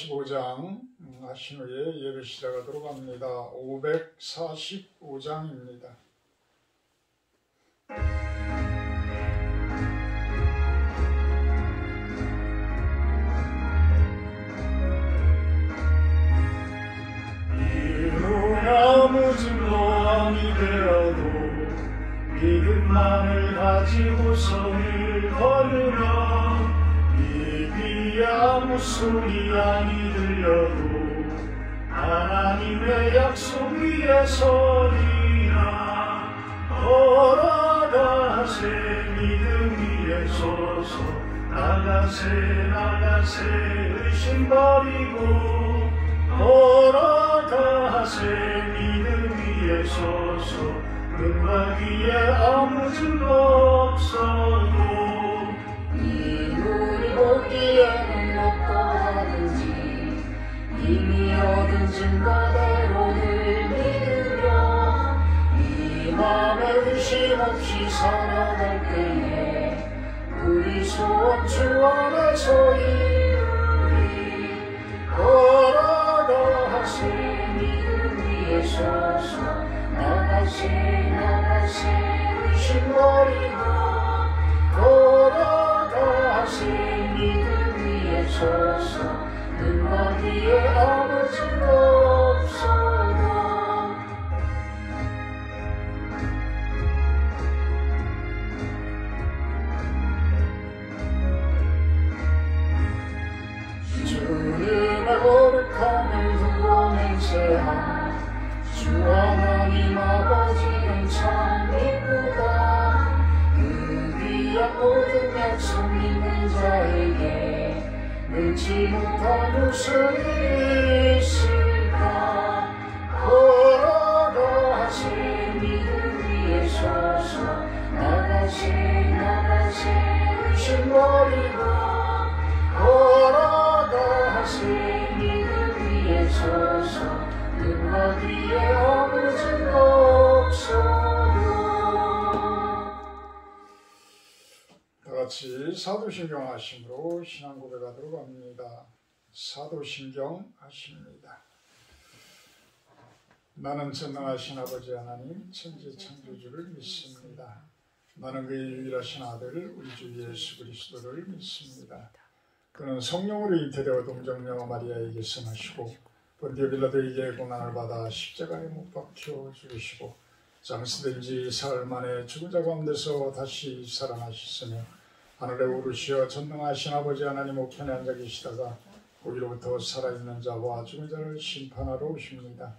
545장 하신 후에 예배 시작하도록 합니다. 545장입니다. 아무 진로함이 되어도 믿음만을 가지고서 늘 걸으며 입이 아무 소리 아니 들려도 하나님의 약속 위에 서리라. 걸어가세 믿음 위에 서서 나가세 의심 버리고 걸어가세 믿음 위에 서서 눈과 귀에 아무 증거 없어도 이물이 보기에는 어떠하든지 이미 얻은 증거대로 늘 믿으며 이 맘에 의심 없이 살아갈 때에 우리 소원 주 안에서 이루리. 걸어가세 믿음 위에 서서 나가세 의심 버리고 걸어가세 믿음 위에 서서 눈과 귀에 아무 증거 없어도 주님의 거룩함을 두고 맹세한 주 하나님 아버지는 참 이쁘다. 그 귀한 모든 약속 믿는 자에게 능치 못한 무슨 일이 있을까. 걸어가세 믿음 위에 서서 나가세 의심 버리고 걸어가세 믿음 위에 서서 눈과 귀에 아무 증거 없어도. 다같이 사도신경 하심으로 신앙 고백하도록 합니다. 사도신경 하십니다. 나는 전능하신 아버지 하나님 천지 창조주를 믿습니다. 나는 그의 유일하신 아들 우리 주 예수 그리스도를 믿습니다. 그는 성령으로 잉태되어 동정녀 마리아에게서 나시고 본디오 빌라도에게 고난을 받아 십자가에 못 박혀 죽으시고 장사된 지 사흘 만에 죽은 자 가운데서 다시 살아나셨으며 하늘에 오르시어 전능하신 아버지 하나님 우편에 앉아 계시다가 거기로부터 살아있는 자와 죽은 자를 심판하러 오십니다.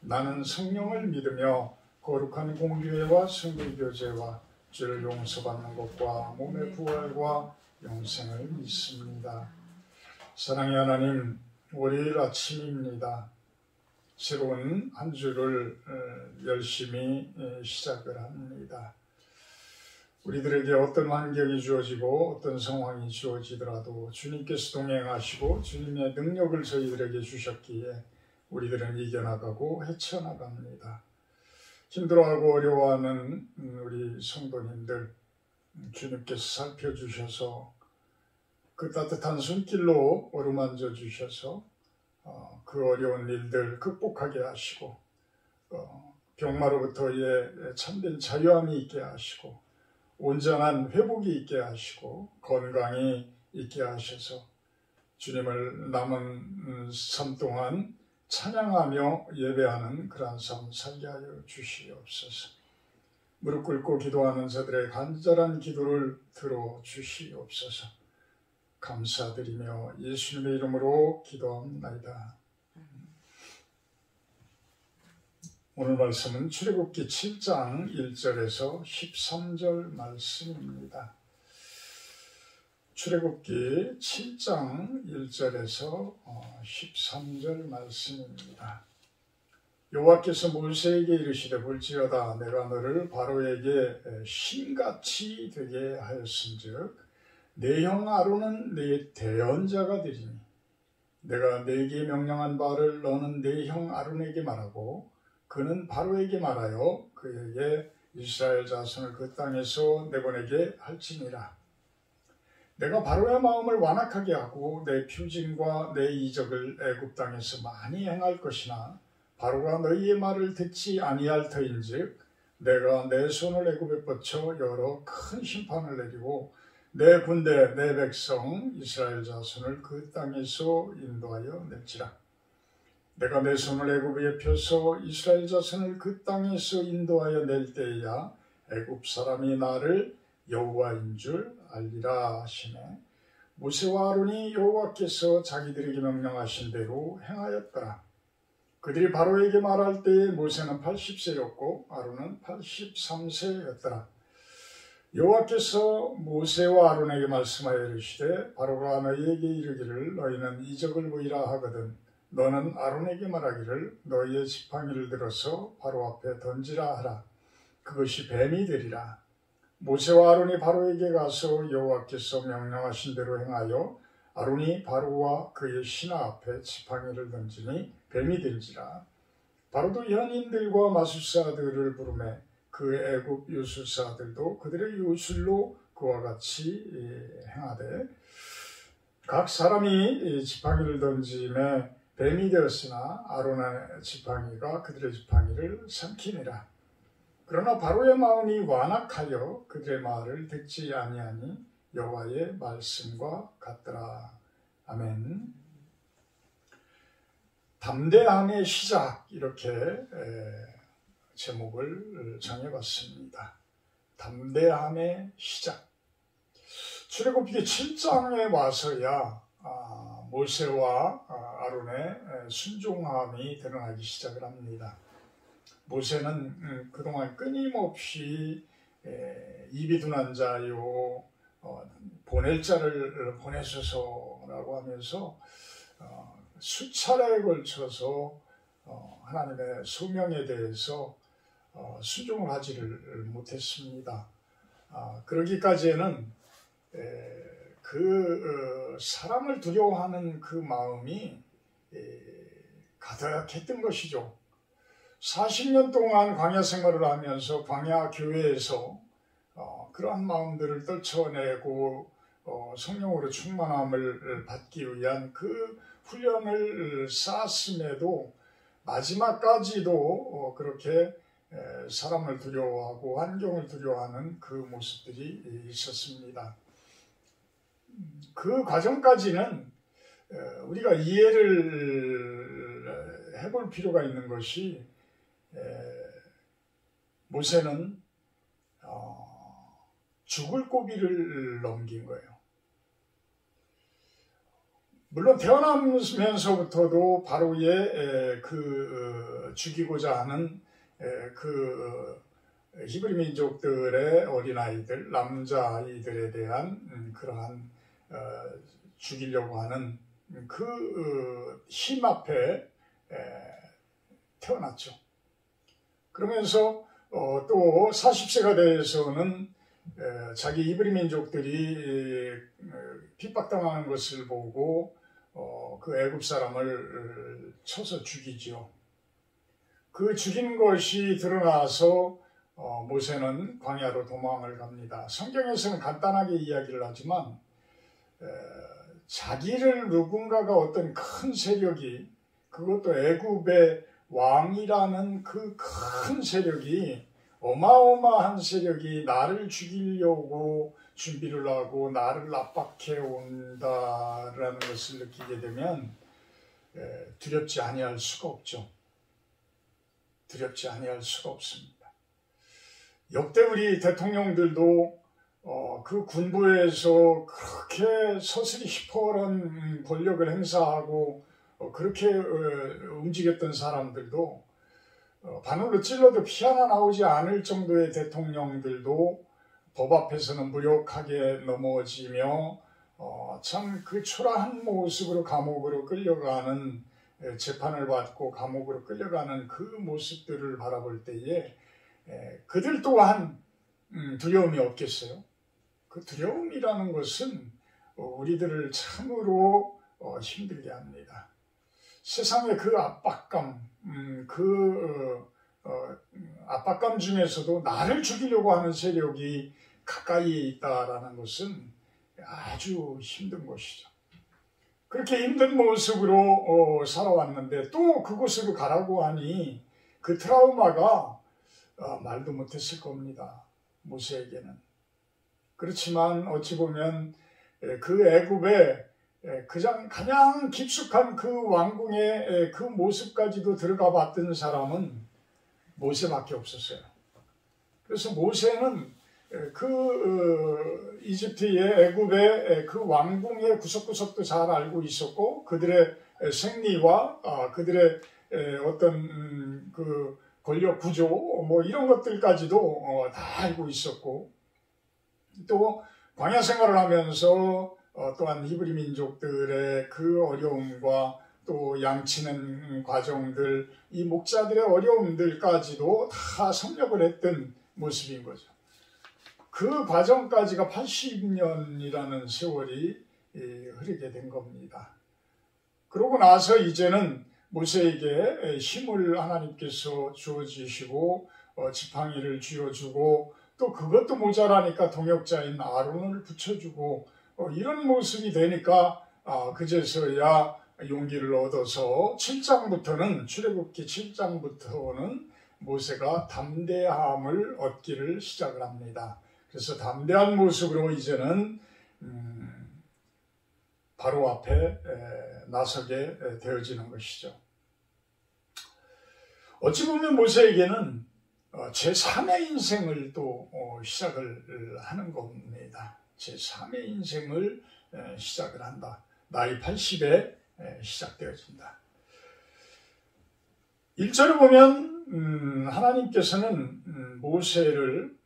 나는 성령을 믿으며 거룩한 공교회와 성도교제와 죄를 용서받는 것과 몸의 부활과 영생을 믿습니다. 사랑의 하나님, 월요일 아침입니다. 새로운 한 주를 열심히 시작을 합니다. 우리들에게 어떤 환경이 주어지고 어떤 상황이 주어지더라도 주님께서 동행하시고 주님의 능력을 저희들에게 주셨기에 우리들은 이겨나가고 헤쳐나갑니다. 힘들어하고 어려워하는 우리 성도님들 주님께서 살펴주셔서 그 따뜻한 손길로 어루만져 주셔서 그 어려운 일들 극복하게 하시고 병마로부터의 참된 자유함이 있게 하시고 온전한 회복이 있게 하시고 건강이 있게 하셔서 주님을 남은 삶 동안 찬양하며 예배하는 그러한 삶 살게 하여 주시옵소서. 무릎 꿇고 기도하는 자들의 간절한 기도를 들어주시옵소서. 감사드리며 예수님의 이름으로 기도합니다. 오늘 말씀은 출애굽기 7장 1절에서 13절 말씀입니다. 출애굽기 7장 1절에서 13절 말씀입니다. 여호와께서 모세에게 이르시되 볼지어다 내가 너를 바로에게 신같이 되게 하였은즉 내 형 아론은 네 대언자가 되리니 내가 네게 명령한 바를 너는 네 형 아론에게 말하고 그는 바로에게 말하여 그에게 이스라엘 자손을 그 땅에서 내보내게 할지니라. 내가 바로의 마음을 완악하게 하고 내 표징과 내 이적을 애굽 땅에서 많이 행할 것이나 바로가 너희의 말을 듣지 아니할 터인즉 내가 내 손을 애굽에 뻗쳐 여러 큰 심판을 내리고 내 군대 내 백성 이스라엘 자손을 그 땅에서 인도하여 낼지라. 내가 내 손을 애굽에 펴서 이스라엘 자손을 그 땅에서 인도하여 낼 때에야 애굽 사람이 나를 여호와인 줄 알리라 하시네. 모세와 아론이 여호와께서 자기들에게 명령하신 대로 행하였더라. 그들이 바로에게 말할 때에 모세는 80세였고 아론은 83세였더라. 여호와께서 모세와 아론에게 말씀하여 이르시되 바로가 너희에게 이르기를 너희는 이적을 보이라 하거든 너는 아론에게 말하기를 너희의 지팡이를 들어서 바로 앞에 던지라 하라. 그것이 뱀이 되리라. 모세와 아론이 바로에게 가서 여호와께서 명령하신 대로 행하여 아론이 바로와 그의 신하 앞에 지팡이를 던지니 뱀이 된지라. 바로도 현인들과 마술사들을 부르매 그 애굽 요술사들도 그들의 요술로 그와 같이 행하되 각 사람이 지팡이를 던짐에 뱀이 되었으나 아론의 지팡이가 그들의 지팡이를 삼키니라. 그러나 바로의 마음이 완악하여 그들의 말을 듣지 아니하니 여호와의 말씀과 같더라. 아멘. 담대함의 시작 이렇게 제목을 정해봤습니다. 담대함의 시작. 출애굽기 7장에 와서야 모세와 아론의 순종함이 드러나기 시작을 합니다. 모세는 그동안 끊임없이 이비둔한 자요 보낼 자를 보내소서라고 하면서 수차례에 걸쳐서 하나님의 소명에 대해서 순종을 하지를 못했습니다. 그러기까지에는 그 사람을 두려워하는 그 마음이 가득했던 것이죠. 40년 동안 광야 생활을 하면서 광야 교회에서 그러한 마음들을 떨쳐내고 성령으로 충만함을 받기 위한 그 훈련을 쌓았음에도 마지막까지도 그렇게 사람을 두려워하고 환경을 두려워하는 그 모습들이 있었습니다. 그 과정까지는 우리가 이해를 해볼 필요가 있는 것이 모세는 죽을 고비를 넘긴 거예요. 물론 태어나면서부터도 바로의 죽이고자 하는 그 히브리 민족들의 어린아이들, 남자아이들에 대한 그러한 죽이려고 하는 그 힘 앞에 태어났죠. 그러면서 또 40세가 돼서는 자기 히브리 민족들이 핍박당하는 것을 보고 그 애굽 사람을 쳐서 죽이죠. 그 죽인 것이 드러나서 모세는 광야로 도망을 갑니다. 성경에서는 간단하게 이야기를 하지만 자기를 누군가가 어떤 큰 세력이 그것도 애굽의 왕이라는 그 큰 세력이 어마어마한 세력이 나를 죽이려고 준비를 하고 나를 압박해 온다라는 것을 느끼게 되면 두렵지 아니할 수가 없죠. 두렵지 아니할 수가 없습니다. 역대 우리 대통령들도 그 군부에서 그렇게 서슬이 휘포른 권력을 행사하고 그렇게 움직였던 사람들도 바늘로 찔러도 피 하나 나오지 않을 정도의 대통령들도 법 앞에서는 무력하게 넘어지며 참 그 초라한 모습으로 감옥으로 끌려가는 재판을 받고 감옥으로 끌려가는 그 모습들을 바라볼 때에 그들 또한 두려움이 없겠어요? 그 두려움이라는 것은 우리들을 참으로 힘들게 합니다. 세상의 그 압박감, 압박감 중에서도 나를 죽이려고 하는 세력이 가까이에 있다라는 것은 아주 힘든 것이죠. 그렇게 힘든 모습으로 살아왔는데 또 그곳으로 가라고 하니 그 트라우마가 말도 못했을 겁니다. 모세에게는. 그렇지만 어찌 보면 그 애굽의 가장 깊숙한 그 왕궁의 그 모습까지도 들어가 봤던 사람은 모세밖에 없었어요. 그래서 모세는 그 이집트의 애굽의 그 왕궁의 구석구석도 잘 알고 있었고 그들의 생리와 그들의 어떤 그 권력 구조 뭐 이런 것들까지도 다 알고 있었고 또 광야 생활을 하면서 또한 히브리 민족들의 그 어려움과 또 양치는 과정들 이 목자들의 어려움들까지도 다 섭렵을 했던 모습인 거죠. 그 과정까지가 80년이라는 세월이 흐르게 된 겁니다. 그러고 나서 이제는 모세에게 힘을 하나님께서 주어주시고 지팡이를 쥐어주고 또 그것도 모자라니까 동역자인 아론을 붙여주고 이런 모습이 되니까 그제서야 용기를 얻어서 7장부터는 출애굽기 7장부터는 모세가 담대함을 얻기를 시작을 합니다. 그래서 담대한 모습으로 이제는 바로 앞에 나서게 되어지는 것이죠. 어찌 보면 모세에게는 제3의 인생을 또 시작을 하는 겁니다. 제3의 인생을 시작을 한다. 나이 80에 시작되어진다. 1절을 보면 하나님께서는 모세를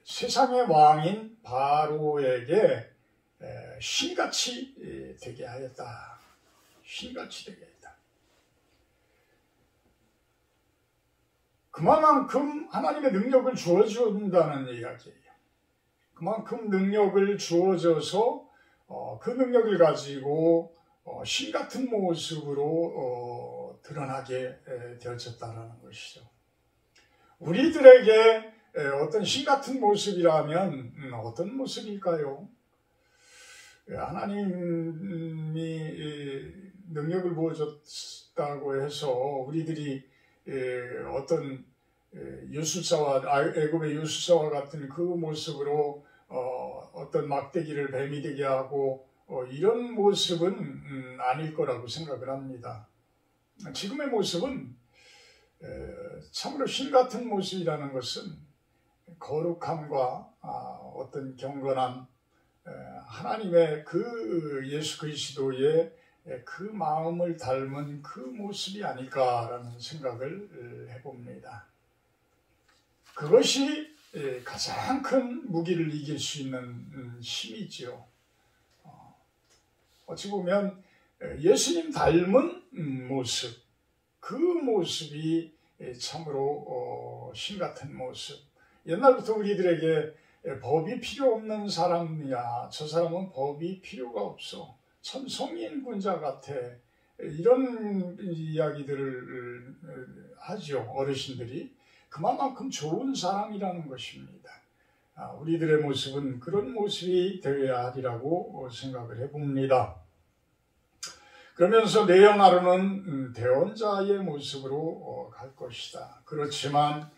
세상의 왕인 바로에게 신같이 되게 하였다. 신같이 되게 했다. 그만큼 하나님의 능력을 주어준다는 이야기예요. 그만큼 능력을 주어져서 그 능력을 가지고 신같은 모습으로 드러나게 되어졌다는 것이죠. 우리들에게 어떤 신같은 모습이라면 어떤 모습일까요? 하나님이 능력을 부어줬다고 해서 우리들이 어떤 애굽의 유술사와 같은 그 모습으로 어떤 막대기를 뱀이 되게 하고 이런 모습은 아닐 거라고 생각을 합니다. 지금의 모습은 참으로 신 같은 모습이라는 것은 거룩함과 어떤 경건함, 하나님의 그 예수 그리스도의 그 마음을 닮은 그 모습이 아닐까라는 생각을 해봅니다. 그것이 가장 큰 무기를 이길 수 있는 힘이지요. 어찌 보면 예수님 닮은 모습, 그 모습이 참으로 신 같은 모습. 옛날부터 우리들에게 법이 필요 없는 사람이야. 저 사람은 법이 필요가 없어. 참 성인군자 같아. 이런 이야기들을 하죠. 어르신들이. 그만큼 좋은 사람이라는 것입니다. 우리들의 모습은 그런 모습이 되어야 하리라고 생각을 해봅니다. 그러면서 내 영 아론은 대언자의 모습으로 갈 것이다. 그렇지만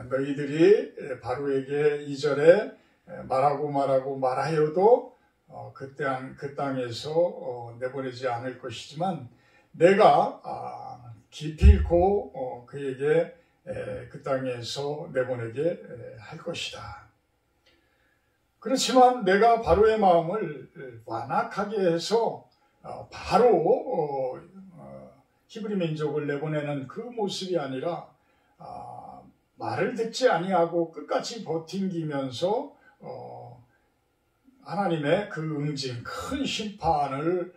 너희들이 바로에게 2절에 말하고 말하여도 그 땅에서 내보내지 않을 것이지만 내가 기필코 그에게 그 땅에서 내보내게 할 것이다. 그렇지만 내가 바로의 마음을 완악하게 해서 바로 히브리 민족을 내보내는 그 모습이 아니라 말을 듣지 아니하고 끝까지 버팅기면서 하나님의 그 응징, 큰 심판을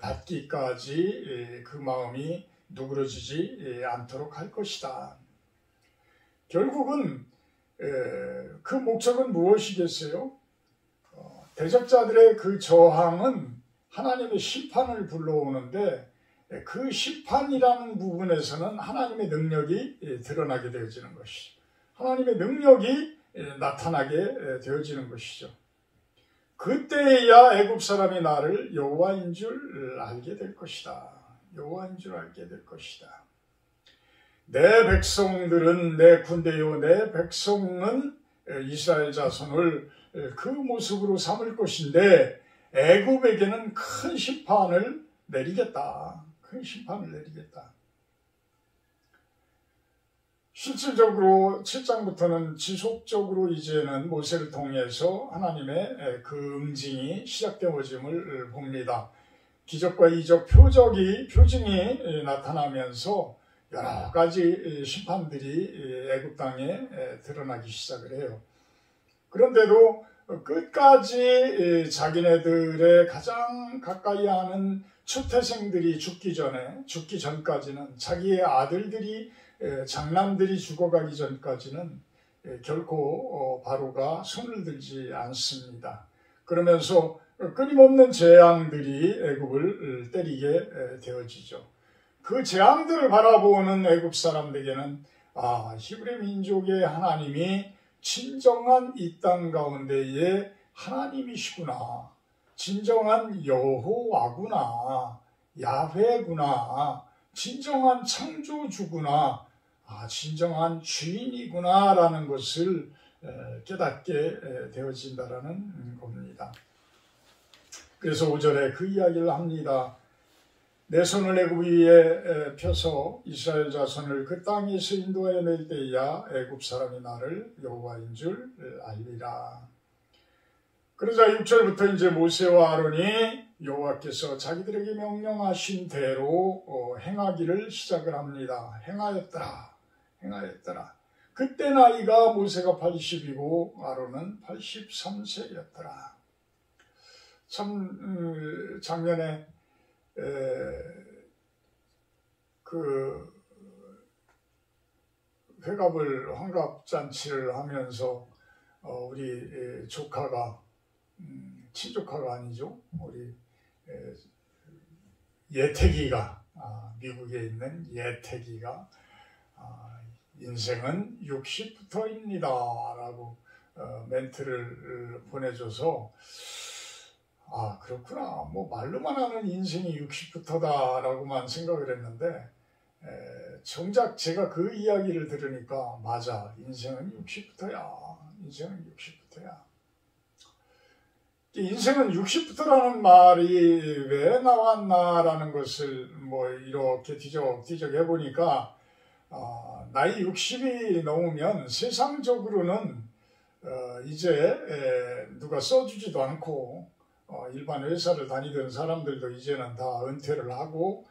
받기까지 그 마음이 누그러지지 않도록 할 것이다. 결국은 그 목적은 무엇이겠어요? 대적자들의 그 저항은 하나님의 심판을 불러오는데 그 심판이라는 부분에서는 하나님의 능력이 드러나게 되어지는 것이죠. 하나님의 능력이 나타나게 되어지는 것이죠. 그때야 애굽 사람이 나를 여호와인 줄 알게 될 것이다. 여호와인 줄 알게 될 것이다. 내 백성들은 내 군대요, 내 백성은 이스라엘 자손을 그 모습으로 삼을 것인데 애굽에게는 큰 심판을 내리겠다. 큰 심판을 내리겠다. 실질적으로 7장부터는 지속적으로 이제는 모세를 통해서 하나님의 그 응징이 시작되어짐을 봅니다. 기적과 이적, 표징이 나타나면서 여러 가지 심판들이 애굽 땅에 드러나기 시작을 해요. 그런데도 끝까지 자기네들의 가장 가까이 하는 초태생들이 죽기 전까지는 자기의 아들들이 장남들이 죽어가기 전까지는 결코 바로가 손을 들지 않습니다. 그러면서 끊임없는 재앙들이 애굽을 때리게 되어지죠. 그 재앙들을 바라보는 애굽 사람들에게는 히브리 민족의 하나님이 진정한 이 땅 가운데의 하나님이시구나. 진정한 여호와구나. 야훼구나. 진정한 창조주구나. 진정한 주인이구나 라는 것을 깨닫게 되어진다라는 겁니다. 그래서 5절에 그 이야기를 합니다. 내 손을 애굽 위에 펴서 이스라엘 자손을 그 땅에서 인도하여 낼 때야 애굽 사람이 나를 여호와인 줄 알리라. 그러자 6절부터 이제 모세와 아론이 여호와께서 자기들에게 명령하신 대로 행하기를 시작을 합니다. 행하였더라. 그때 나이가 모세가 80이고 아론은 83세였더라. 참 작년에 그 환갑잔치를 하면서 우리 조카가 친조카가 아니죠. 우리 예태기가 미국에 있는 예태기가 인생은 60부터입니다 라고 멘트를 보내줘서 그렇구나. 뭐 말로만 하는 인생이 60부터다 라고만 생각을 했는데 정작 제가 그 이야기를 들으니까 맞아. 인생은 60부터야. 인생은 60부터야. 인생은 60부터라는 말이 왜 나왔나라는 것을 뭐 이렇게 뒤적 해보니까 나이 60이 넘으면 세상적으로는 이제 누가 써주지도 않고 일반 회사를 다니던 사람들도 이제는 다 은퇴를 하고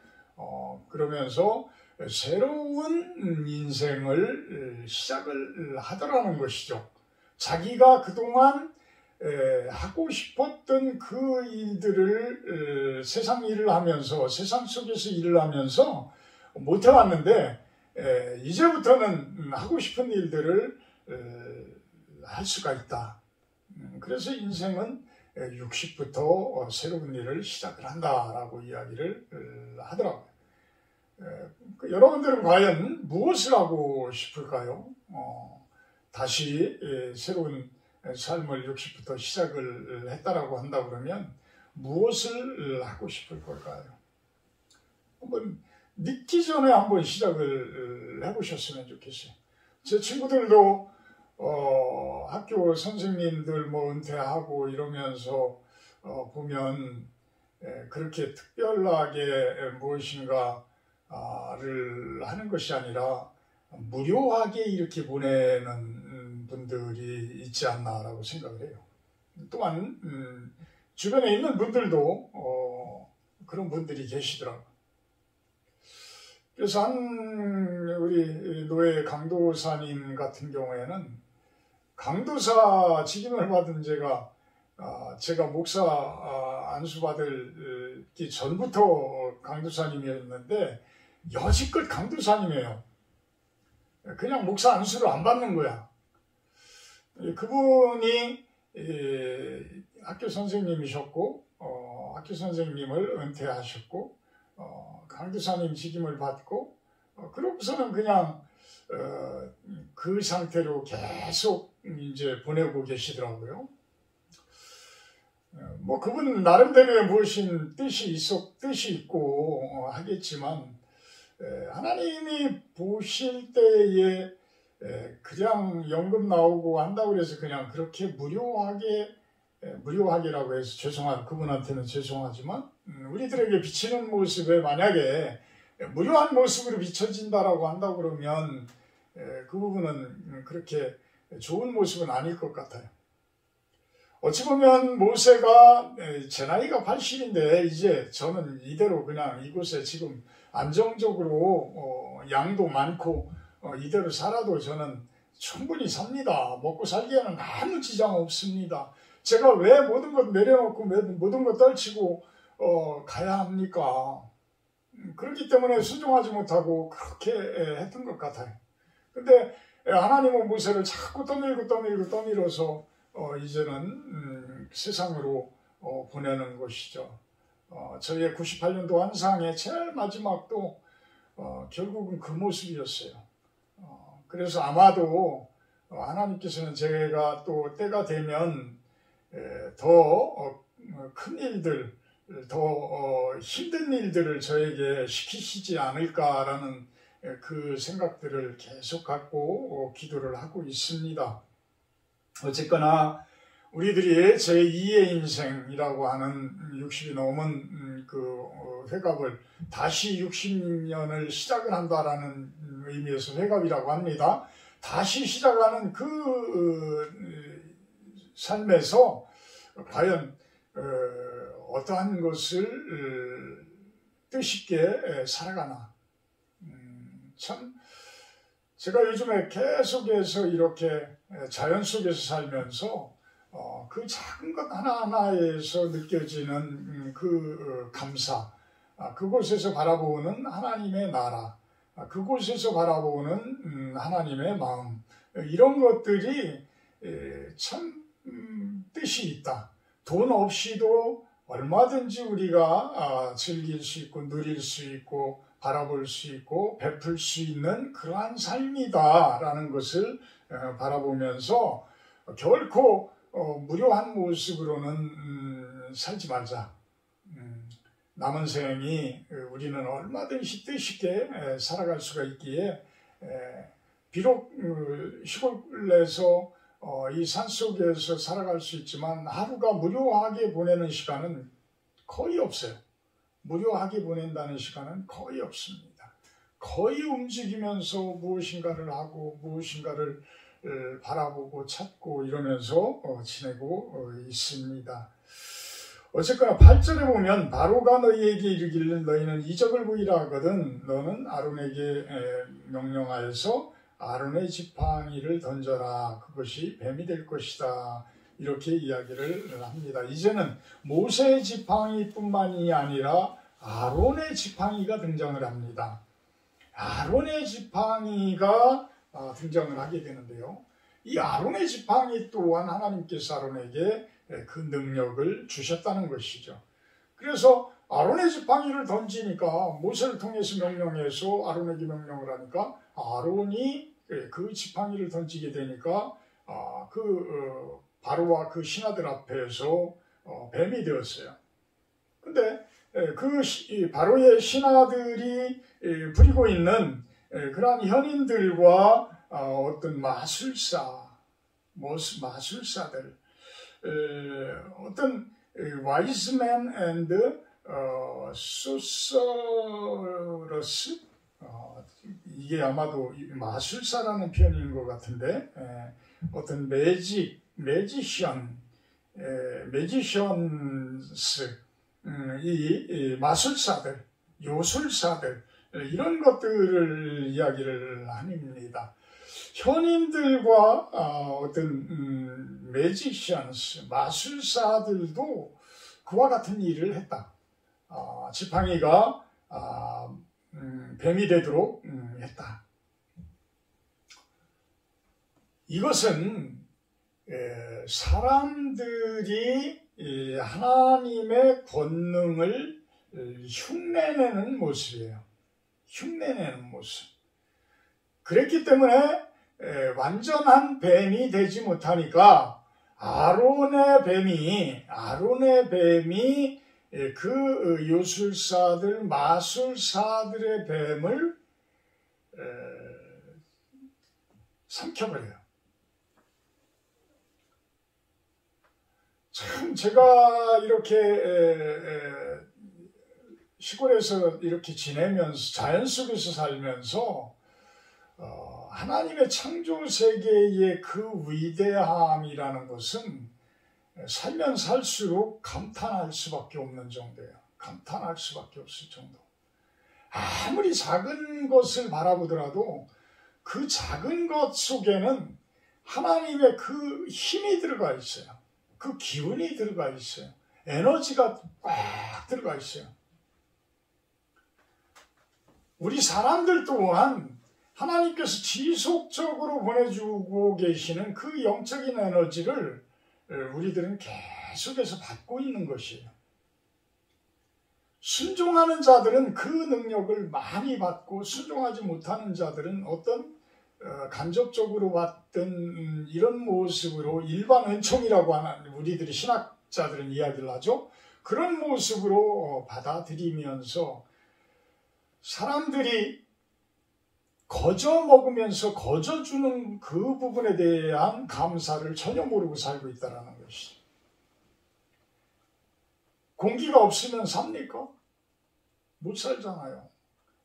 그러면서 새로운 인생을 시작을 하더라는 것이죠. 자기가 그동안 하고 싶었던 그 일들을 세상 일을 하면서 세상 속에서 일을 하면서 못 해왔는데 이제부터는 하고 싶은 일들을 할 수가 있다. 그래서 인생은 60부터 새로운 일을 시작을 한다라고 이야기를 하더라고요. 여러분들은 과연 무엇을 하고 싶을까요? 다시 새로운 삶을 60부터 시작을 했다라고 한다 그러면 무엇을 하고 싶을 걸까요? 한번 늦기 전에 한번 시작을 해보셨으면 좋겠어요. 제 친구들도 학교 선생님들 뭐 은퇴하고 이러면서 보면 그렇게 특별하게 무엇인가를 하는 것이 아니라 무료하게 이렇게 보내는 분들이 있지 않나라고 생각을 해요. 또한 주변에 있는 분들도 그런 분들이 계시더라고요. 그래서 우리 노예 강도사님 같은 경우에는 강도사 직임을 받은 제가 목사 안수 받기 전부터 강도사님이었는데 여지껏 강도사님이에요. 그냥 목사 안수를 안 받는 거야. 그분이 학교 선생님이셨고 학교 선생님을 은퇴하셨고 강도사님 직임을 받고 그러고서는 그냥 그 상태로 계속 이제 보내고 계시더라고요. 뭐 그분 나름대로의 무엇인 뜻이 있고 하겠지만 하나님이 보실 때에 그냥 연금 나오고 한다고 해서 그냥 그렇게 무료하게라고 해서 그분한테는 죄송하지만 우리들에게 비치는 모습에 만약에 무료한 모습으로 비춰진다라고 한다고 그러면 그 부분은 그렇게 좋은 모습은 아닐 것 같아요. 어찌 보면 모세가 제 나이가 80인데 이제 저는 이대로 그냥 이곳에 지금 안정적으로 양도 많고 이대로 살아도 저는 충분히 삽니다. 먹고 살기에는 아무 지장 없습니다. 제가 왜 모든 것 내려놓고 모든 것 떨치고 가야 합니까? 그렇기 때문에 순종하지 못하고 그렇게 했던 것 같아요. 근데 하나님은 모세를 자꾸 떠밀어서 이제는 세상으로 보내는 것이죠. 저희의 98년도 환상의 제일 마지막도 결국은 그 모습이었어요. 그래서 아마도 하나님께서는 제가 또 때가 되면 더 큰 일들, 더 힘든 일들을 저에게 시키시지 않을까라는 그 생각들을 계속 갖고 기도를 하고 있습니다. 어쨌거나 우리들이 제2의 인생이라고 하는 60이 넘은 그 회갑을 다시 60년을 시작을 한다라는 의미에서 회갑이라고 합니다. 다시 시작하는 그 삶에서 과연 어떠한 것을 뜻있게 살아가나. 참 제가 요즘에 계속해서 이렇게 자연 속에서 살면서 그 작은 것 하나하나에서 느껴지는 그 감사, 그곳에서 바라보는 하나님의 나라, 그곳에서 바라보는 하나님의 마음, 이런 것들이 참 뜻이 있다. 돈 없이도 얼마든지 우리가 즐길 수 있고 누릴 수 있고 바라볼 수 있고 베풀 수 있는 그러한 삶이다라는 것을 바라보면서 결코 무료한 모습으로는 살지 말자. 남은 생이 우리는 얼마든지 뜻있게 살아갈 수가 있기에 비록 시골에서 이 산속에서 살아갈 수 있지만 하루가 무료하게 보내는 시간은 거의 없어요. 무료하게 보낸다는 시간은 거의 없습니다. 거의 움직이면서 무엇인가를 하고 무엇인가를 바라보고 찾고 이러면서 지내고 있습니다. 어쨌거나 8절에 보면 바로가 너희에게 이르기를 너희는 이적을 보이라 하거든 너는 아론에게 명령하여서 아론의 지팡이를 던져라 그것이 뱀이 될 것이다. 이렇게 이야기를 합니다. 이제는 모세의 지팡이뿐만이 아니라 아론의 지팡이가 등장을 합니다. 아론의 지팡이가 등장을 하게 되는데요. 이 아론의 지팡이 또한 하나님께서 아론에게 그 능력을 주셨다는 것이죠. 그래서 아론의 지팡이를 던지니까 모세를 통해서 명령해서 아론에게 명령을 하니까 아론이 그 지팡이를 던지게 되니까 바로와 그 신하들 앞에서 뱀이 되었어요. 근데 그 바로의 신하들이 부리고 있는 그러한 현인들과 어떤 마술사들, 어떤 wise man and sorceress, 이게 아마도 마술사라는 표현인 것 같은데 어떤 매지션스, 이 마술사들, 요술사들 이런 것들을 이야기를 합니다. 현인들과 어떤 매지션스, 마술사들도 그와 같은 일을 했다. 지팡이가 뱀이 되도록 했다. 이것은 사람들이 하나님의 권능을 흉내내는 모습이에요. 흉내내는 모습. 그랬기 때문에 완전한 뱀이 되지 못하니까 아론의 뱀이 그 요술사들, 마술사들의 뱀을 삼켜버려요. 참 제가 이렇게 시골에서 이렇게 지내면서 자연 속에서 살면서 하나님의 창조 세계의 그 위대함이라는 것은 살면 살수록 감탄할 수밖에 없는 정도예요. 감탄할 수밖에 없을 정도. 아무리 작은 것을 바라보더라도 그 작은 것 속에는 하나님의 그 힘이 들어가 있어요. 그 기운이 들어가 있어요. 에너지가 꽉 들어가 있어요. 우리 사람들 또한 하나님께서 지속적으로 보내주고 계시는 그 영적인 에너지를 우리들은 계속해서 받고 있는 것이에요. 순종하는 자들은 그 능력을 많이 받고, 순종하지 못하는 자들은 어떤 간접적으로 받던 이런 모습으로, 일반 은총이라고 하는 우리들이 신학자들은 이야기를 하죠. 그런 모습으로 받아들이면서 사람들이 거저 먹으면서 거저 주는 그 부분에 대한 감사를 전혀 모르고 살고 있다는 것이죠. 공기가 없으면 삽니까? 못 살잖아요.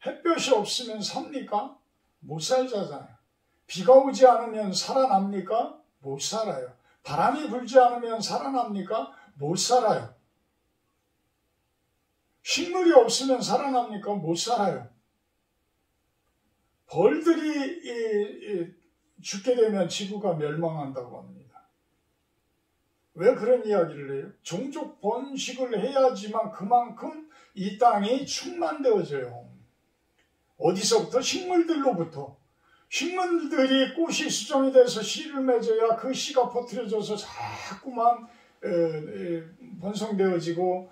햇볕이 없으면 삽니까? 못 살잖아요. 비가 오지 않으면 살아납니까? 못 살아요. 바람이 불지 않으면 살아납니까? 못 살아요. 식물이 없으면 살아납니까? 못 살아요. 벌들이 죽게 되면 지구가 멸망한다고 합니다. 왜 그런 이야기를 해요? 종족 번식을 해야지만 그만큼 이 땅이 충만되어져요. 어디서부터? 식물들로부터. 식물들이 꽃이 수정이 돼서 씨를 맺어야 그 씨가 퍼뜨려져서 자꾸만 번성되어지고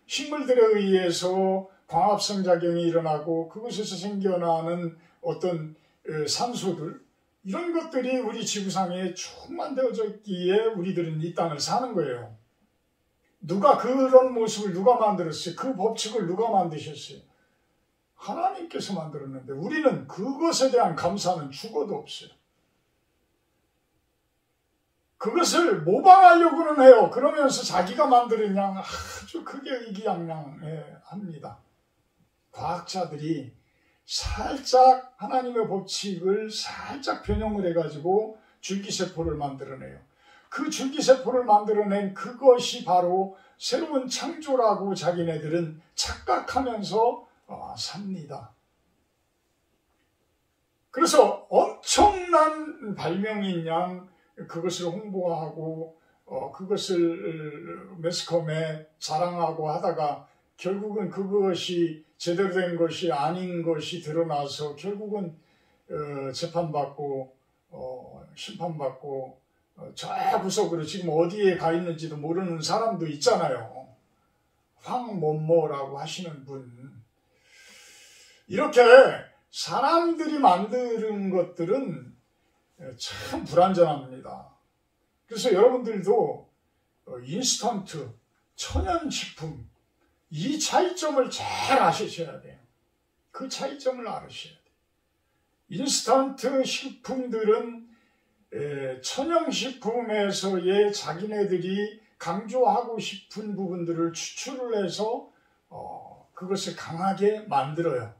식물들에 의해서 광합성작용이 일어나고 그곳에서 생겨나는 어떤 산소들, 이런 것들이 우리 지구상에 충만되어져 있기에 우리들은 이 땅을 사는 거예요. 누가 그런 모습을 누가 만들었어요? 그 법칙을 누가 만드셨어요? 하나님께서 만들었는데 우리는 그것에 대한 감사는 죽어도 없어요. 그것을 모방하려고는 해요. 그러면서 자기가 만드는 양 아주 크게 의기양양합니다. 과학자들이 살짝 하나님의 법칙을 살짝 변형을 해가지고 줄기세포를 만들어내요. 그 줄기세포를 만들어낸 그것이 바로 새로운 창조라고 자기네들은 착각하면서 삽니다. 그래서 엄청난 발명인 양 그것을 홍보하고 그것을 매스컴에 자랑하고 하다가 결국은 그것이 제대로 된 것이 아닌 것이 드러나서 결국은 재판받고 심판받고 저 구석으로 지금 어디에 가 있는지도 모르는 사람도 있잖아요. 황某某라고 하시는 분. 이렇게 사람들이 만드는 것들은 참 불완전합니다. 그래서 여러분들도 인스턴트, 천연식품, 이 차이점을 잘 아셔야 돼요. 그 차이점을 알으셔야 돼요. 인스턴트 식품들은 천연식품에서의 자기네들이 강조하고 싶은 부분들을 추출을 해서 그것을 강하게 만들어요.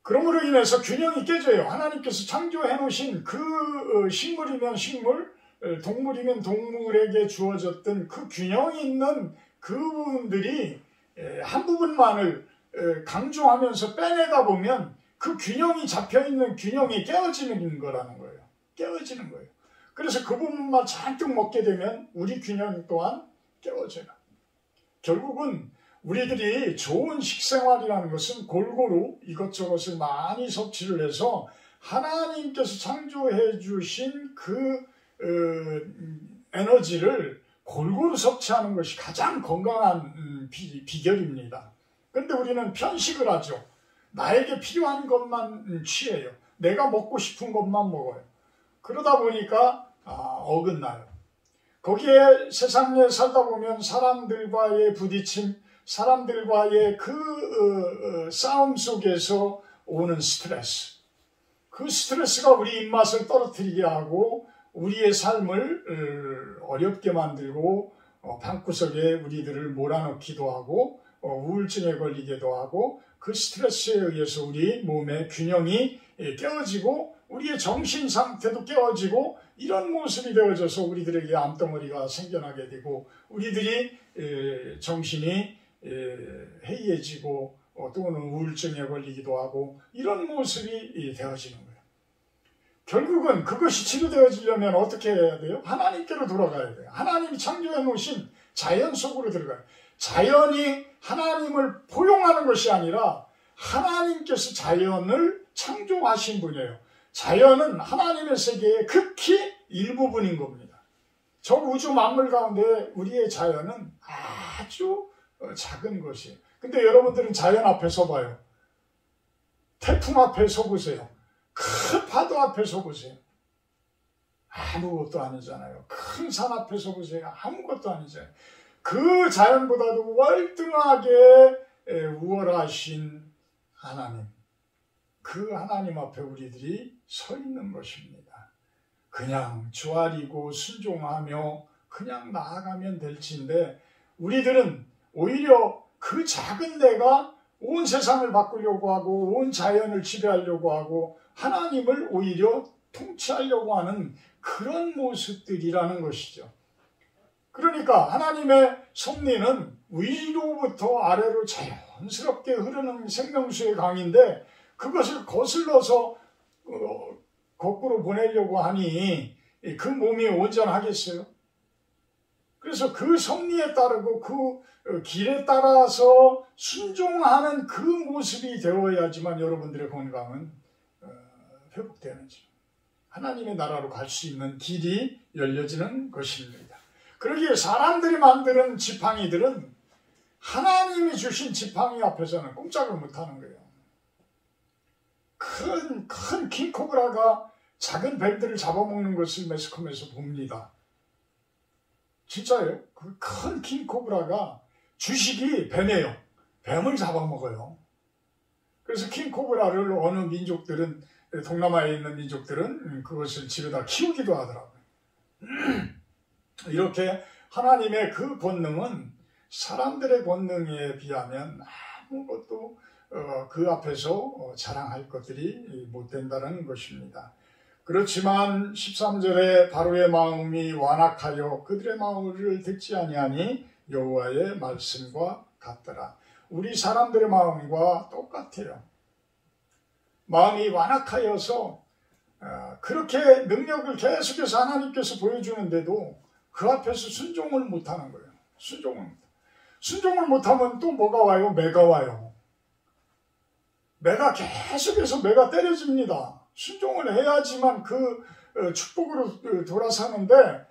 그러므로 인해서 균형이 깨져요. 하나님께서 창조해 놓으신 그 식물이면 식물, 동물이면 동물에게 주어졌던 그 균형이 있는 그 부분들이 한 부분만을 강조하면서 빼내다 보면 그 균형이 잡혀있는 균형이 깨어지는 거라는 거예요. 깨어지는 거예요. 그래서 그 부분만 잔뜩 먹게 되면 우리 균형 또한 깨어져요. 결국은 우리들이 좋은 식생활이라는 것은 골고루 이것저것을 많이 섭취를 해서 하나님께서 창조해 주신 그 에너지를 골고루 섭취하는 것이 가장 건강한 비결입니다. 그런데 우리는 편식을 하죠. 나에게 필요한 것만 취해요. 내가 먹고 싶은 것만 먹어요. 그러다 보니까 어긋나요. 거기에 세상에 살다 보면 사람들과의 부딪힘, 사람들과의 그 싸움 속에서 오는 스트레스, 그 스트레스가 우리 입맛을 떨어뜨리게 하고 우리의 삶을 어렵게 만들고 방구석에 우리들을 몰아넣기도 하고 우울증에 걸리기도 하고 그 스트레스에 의해서 우리 몸의 균형이 깨어지고 우리의 정신 상태도 깨어지고 이런 모습이 되어져서 우리들에게 암덩어리가 생겨나게 되고 우리들이 정신이 해이해지고 또는 우울증에 걸리기도 하고 이런 모습이 되어지는 거예요. 결국은 그것이 치료되어지려면 어떻게 해야 돼요? 하나님께로 돌아가야 돼요. 하나님이 창조해 놓으신 자연 속으로 들어가요. 자연이 하나님을 포용하는 것이 아니라 하나님께서 자연을 창조하신 분이에요. 자연은 하나님의 세계의 극히 일부분인 겁니다. 저 우주 만물 가운데 우리의 자연은 아주 작은 것이에요. 근데 여러분들은 자연 앞에 서봐요. 태풍 앞에 서보세요. 큰 파도 앞에 서보세요. 아무것도 아니잖아요. 큰 산 앞에 서보세요. 아무것도 아니잖아요. 그 자연보다도 월등하게 우월하신 하나님, 그 하나님 앞에 우리들이 서 있는 것입니다. 그냥 주아리고 순종하며 그냥 나아가면 될지인데 우리들은 오히려 그 작은 내가 온 세상을 바꾸려고 하고 온 자연을 지배하려고 하고 하나님을 오히려 통치하려고 하는 그런 모습들이라는 것이죠. 그러니까 하나님의 섭리는 위로부터 아래로 자연스럽게 흐르는 생명수의 강인데 그것을 거슬러서 거꾸로 보내려고 하니 그 몸이 온전하겠어요? 그래서 그 섭리에 따르고 그 길에 따라서 순종하는 그 모습이 되어야지만 여러분들의 건강은 회복되는지 하나님의 나라로 갈 수 있는 길이 열려지는 것입니다. 그러기에 사람들이 만드는 지팡이들은 하나님이 주신 지팡이 앞에서는 꼼짝을 못하는 거예요. 큰 킹코브라가 작은 뱀들을 잡아먹는 것을 매스컴에서 봅니다. 진짜예요. 그 큰 킹코브라가 주식이 뱀이에요. 뱀을 잡아먹어요. 그래서 킹코브라를 어느 민족들은 동남아에 있는 민족들은 그것을 집에다 키우기도 하더라고요. 이렇게 하나님의 그 권능은 사람들의 권능에 비하면 아무것도 그 앞에서 자랑할 것들이 못 된다는 것입니다. 그렇지만 13절에 바로의 마음이 완악하여 그들의 마음을 듣지 아니하니 여호와의 말씀과 같더라. 우리 사람들의 마음과 똑같아요. 마음이 완악하여서 그렇게 능력을 계속해서 하나님께서 보여주는데도 그 앞에서 순종을 못하는 거예요. 순종을 못하면 또 뭐가 와요? 매가 와요. 매가 계속해서 매가 때려집니다. 순종을 해야지만 그 축복으로 돌아서는데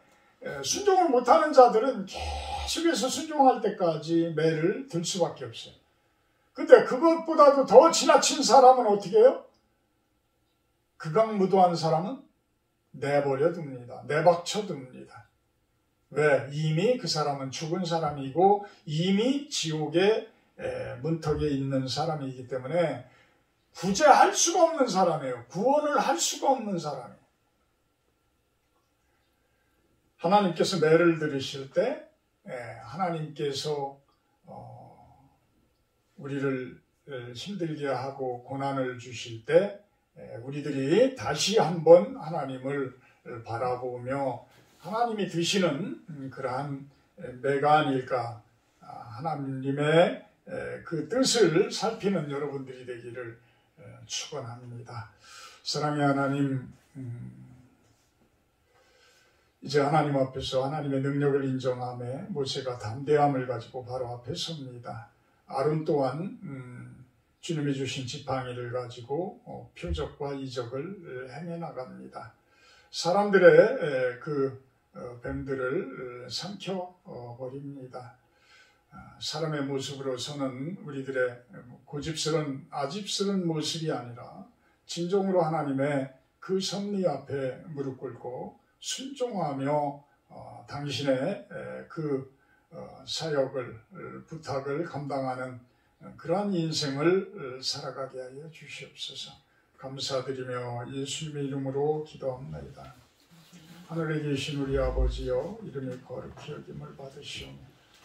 순종을 못하는 자들은 계속해서 순종할 때까지 매를 들 수밖에 없어요. 근데 그것보다도 더 지나친 사람은 어떻게 해요? 극악무도한 사람은 내버려 둡니다. 내박쳐 둡니다. 왜? 이미 그 사람은 죽은 사람이고 이미 지옥의 문턱에 있는 사람이기 때문에 구제할 수가 없는 사람이에요. 구원을 할 수가 없는 사람이에요. 하나님께서 매를 들으실 때 하나님께서 우리를 힘들게 하고 고난을 주실 때 우리들이 다시 한번 하나님을 바라보며 하나님이 드시는 그러한 매가 아닐까, 하나님의 그 뜻을 살피는 여러분들이 되기를 축원합니다. 사랑의 하나님, 이제 하나님 앞에서 하나님의 능력을 인정하며 모세가 담대함을 가지고 바로 앞에 섭니다. 아론 또한 주님이 주신 지팡이를 가지고 표적과 이적을 행해 나갑니다. 사람들의 그 뱀들을 삼켜버립니다. 사람의 모습으로서는 우리들의 고집스런 아집스런 모습이 아니라 진정으로 하나님의 그 섭리 앞에 무릎 꿇고 순종하며 당신의 그 사역을 부탁을 감당하는 그러한 인생을 살아가게 하여 주시옵소서. 감사드리며 예수님의 이름으로 기도합나이다. 하늘에 계신 우리 아버지여, 이름이 거룩히 여김을 받으시오며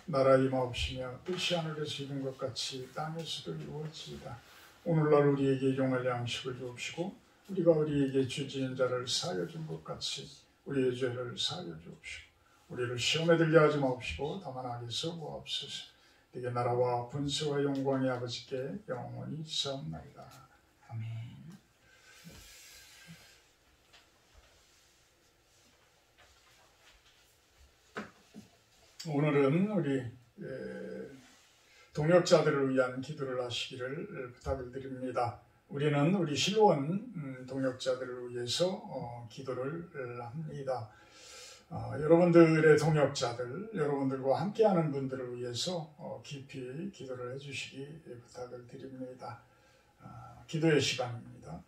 나라 임하옵시며 뜻이 하늘에서 이룬 것 같이 땅에서도 이루어지이다. 오늘날 우리에게 일용할 양식을 주옵시고 우리가 우리에게 죄지은 자를 사하여 준 것 같이 우리의 죄를 사하여 주옵시고 우리를 시험에 들게 하지 마옵시고 다만 악에서 구하옵소서. 내게 나라와 분수와 영광이 아버지께 영원히 있사옵나이다. 아멘. 오늘은 우리 동역자들을 위한 기도를 하시기를 부탁을 드립니다. 우리는 우리 실로원 동역자들을 위해서 기도를 합니다. 여러분들의 동역자들, 여러분들과 함께하는 분들을 위해서 깊이 기도를 해주시기 부탁을 드립니다. 기도의 시간입니다.